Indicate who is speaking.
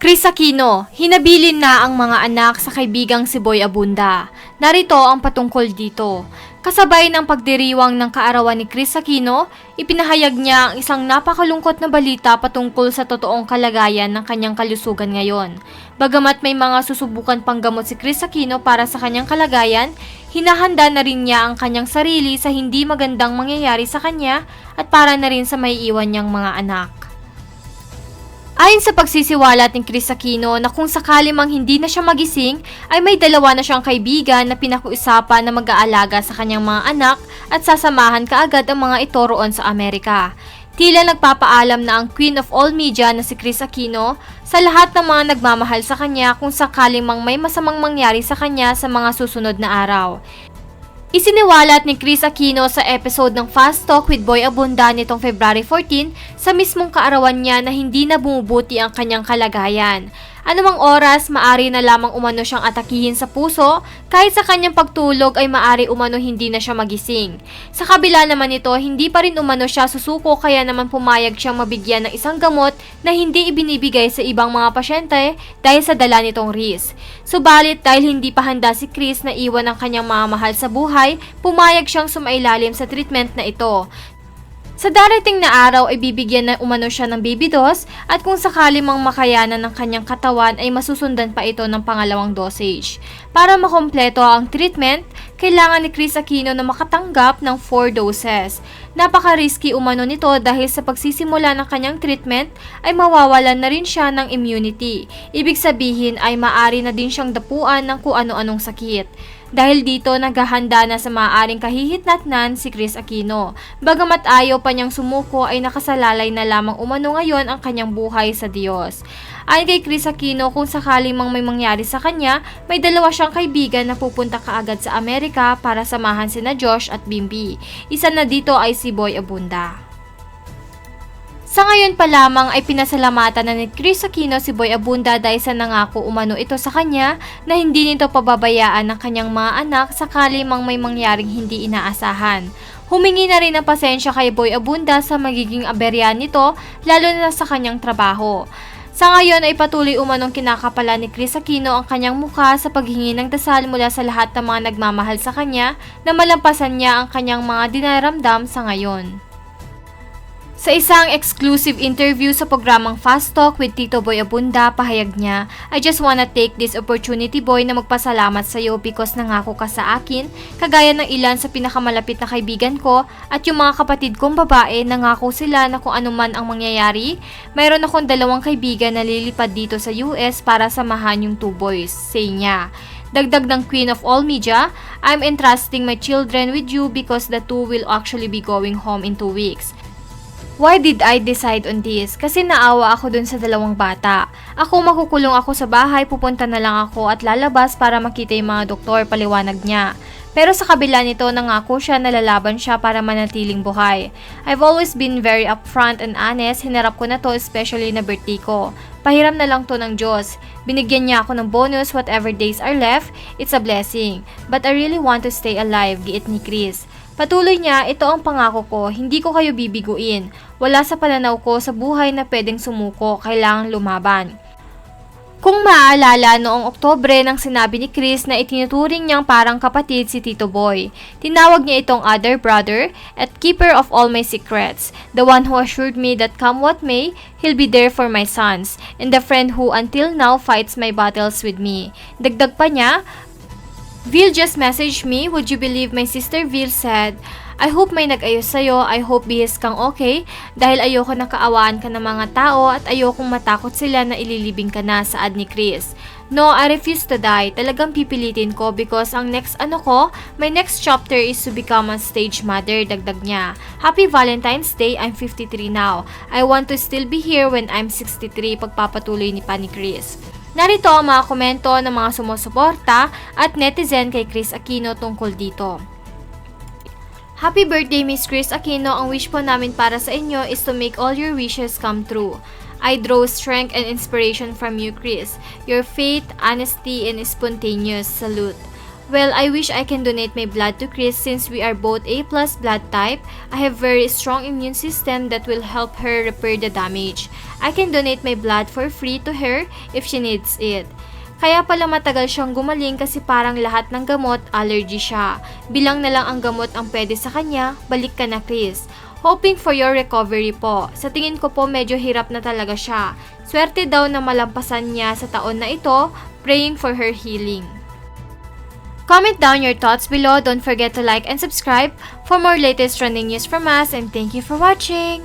Speaker 1: Chris Aquino, hinabilin na ang mga anak sa kaibigang si Boy Abunda. Narito ang patungkol dito. Kasabay ng pagdiriwang ng kaarawan ni Chris Aquino, ipinahayag niya ang isang napakalungkot na balita patungkol sa totoong kalagayan ng kanyang kalusugan ngayon. Bagamat may mga susubukan pang gamot si Chris Aquino para sa kanyang kalagayan, hinahanda na rin niya ang kanyang sarili sa hindi magandang mangyayari sa kanya at para na rin sa maiiwan niyang mga anak. Ayon sa pagsisiwalat ni Chris Aquino na kung sakali mang hindi na siya magising, ay may dalawa na siyang kaibigan na pinakiusapan na mag-aalaga sa kanyang mga anak at sasamahan kaagad ang mga ito roon sa Amerika. Tila nagpapaalam na ang Queen of All Media na si Chris Aquino sa lahat ng mga nagmamahal sa kanya kung sakaling mang may masamang mangyari sa kanya sa mga susunod na araw. Isiniwalat ni Chris Aquino sa episode ng Fast Talk with Boy Abunda nitong February 14 sa mismong kaarawan niya na hindi na bumubuti ang kanyang kalagayan. Anumang oras, maari na lamang umano siyang atakihin sa puso, kahit sa kanyang pagtulog ay maari umano hindi na siya magising. Sa kabila naman nito, hindi pa rin umano siya susuko kaya naman pumayag siyang mabigyan ng isang gamot na hindi ibinibigay sa ibang mga pasyente dahil sa dala nitong risk. Subalit dahil hindi pa handa si Chris na iwan ang kanyang mga mahal sa buhay, pumayag siyang sumailalim sa treatment na ito. Sa darating na araw ay bibigyan na umano siya ng baby dose at kung sakali mang makayanan ng kanyang katawan ay masusundan pa ito ng pangalawang dosage. Para makompleto ang treatment, kailangan ni Chris Aquino na makatanggap ng 4 doses. Napaka-risky umano nito dahil sa pagsisimula ng kanyang treatment ay mawawalan na rin siya ng immunity. Ibig sabihin ay maari na din siyang dapuan ng kung ano-anong sakit. Dahil dito, naghahanda na sa maaaring kahihitnatnan si Chris Aquino. Bagamat ayaw pa niyang sumuko ay nakasalalay na lamang umano ngayon ang kanyang buhay sa Diyos. Ayon kay Chris Aquino, kung sakaling mang may mangyari sa kanya, may dalawa siyang kaibigan na pupunta kaagad sa Amerika para samahan sina Josh at Bimbi. Isa na dito ay si Boy Abunda. Sa ngayon pa lamang ay pinasalamatan na ni Chris Aquino si Boy Abunda dahil sa nangako umano ito sa kanya na hindi nito pababayaan ng kanyang mga anak sakali mang may mangyaring hindi inaasahan. Humingi na rin ng pasensya kay Boy Abunda sa magiging aberya nito lalo na sa kanyang trabaho. Sa ngayon ay patuloy umanong kinakapala ni Chris Aquino ang kanyang mukha sa paghingi ng dasal mula sa lahat ng mga nagmamahal sa kanya na malampasan niya ang kanyang mga dinaramdam sa ngayon. Sa isang exclusive interview sa programang Fast Talk with Tito Boy Abunda, pahayag niya, "I just wanna take this opportunity, Boy, na magpasalamat sa iyo because nangako ka sa akin, kagaya ng ilan sa pinakamalapit na kaibigan ko at yung mga kapatid kong babae, nangako sila na kung ano man ang mangyayari, mayroon akong 2 kaibigan na lilipad dito sa US para samahan yung 2 boys, say niya. Dagdag ng Queen of All Media, "I'm entrusting my children with you because the 2 will actually be going home in 2 weeks. Why did I decide on this? Kasi naawa ako dun sa 2 bata. Ako makukulong ako sa bahay, pupunta na lang ako at lalabas para makita yung mga doktor, paliwanag niya. Pero sa kabila nito, nangako siya na lalaban siya para manatiling buhay. I've always been very upfront and honest, hinarap ko na to especially na birthday ko. Pahiram na lang to ng Diyos. Binigyan niya ako ng bonus whatever days are left, it's a blessing. But I really want to stay alive," giit ni Chris. Patuloy niya, "Ito ang pangako ko, hindi ko kayo bibiguin. Wala sa pananaw ko sa buhay na pwedeng sumuko, kailangang lumaban." Kung maaalala noong Oktubre nang sinabi ni Chris na itinuturing niyang parang kapatid si Tito Boy. Tinawag niya itong other brother at keeper of all my secrets, the one who assured me that come what may, he'll be there for my sons, and the friend who until now fights my battles with me. Dagdag pa niya, "Vil just messaged me, would you believe my sister Vil said, I hope may nag-ayos sa'yo, I hope bihis kang okay, dahil ayoko na kaawaan ka ng mga tao at ayokong matakot sila na ililibing ka na," saad ni Chris. "No, I refuse to die, talagang pipilitin ko because ang next my next chapter is to become a stage mother," dagdag niya. "Happy Valentine's Day, I'm 53 now. I want to still be here when I'm 63, pagpapatuloy ni Chris. Narito ang mga komento ng mga sumusuporta at netizen kay Chris Aquino tungkol dito. "Happy birthday, Miss Chris Aquino. Ang wish po namin para sa inyo is to make all your wishes come true. I draw strength and inspiration from you, Chris. Your faith, honesty, and spontaneous salute. Well, I wish I can donate my blood to Chris since we are both A+ blood type. I have very strong immune system that will help her repair the damage. I can donate my blood for free to her if she needs it. Kaya pala matagal siyang gumaling kasi parang lahat ng gamot, allergy siya. Bilang na lang ang gamot ang pwede sa kanya, balik ka na Chris. Hoping for your recovery po. Sa tingin ko po medyo hirap na talaga siya. Swerte daw na malampasan niya sa taon na ito, praying for her healing. Comment down your thoughts below. Don't forget to like and subscribe for more latest trending news from us, and thank you for watching!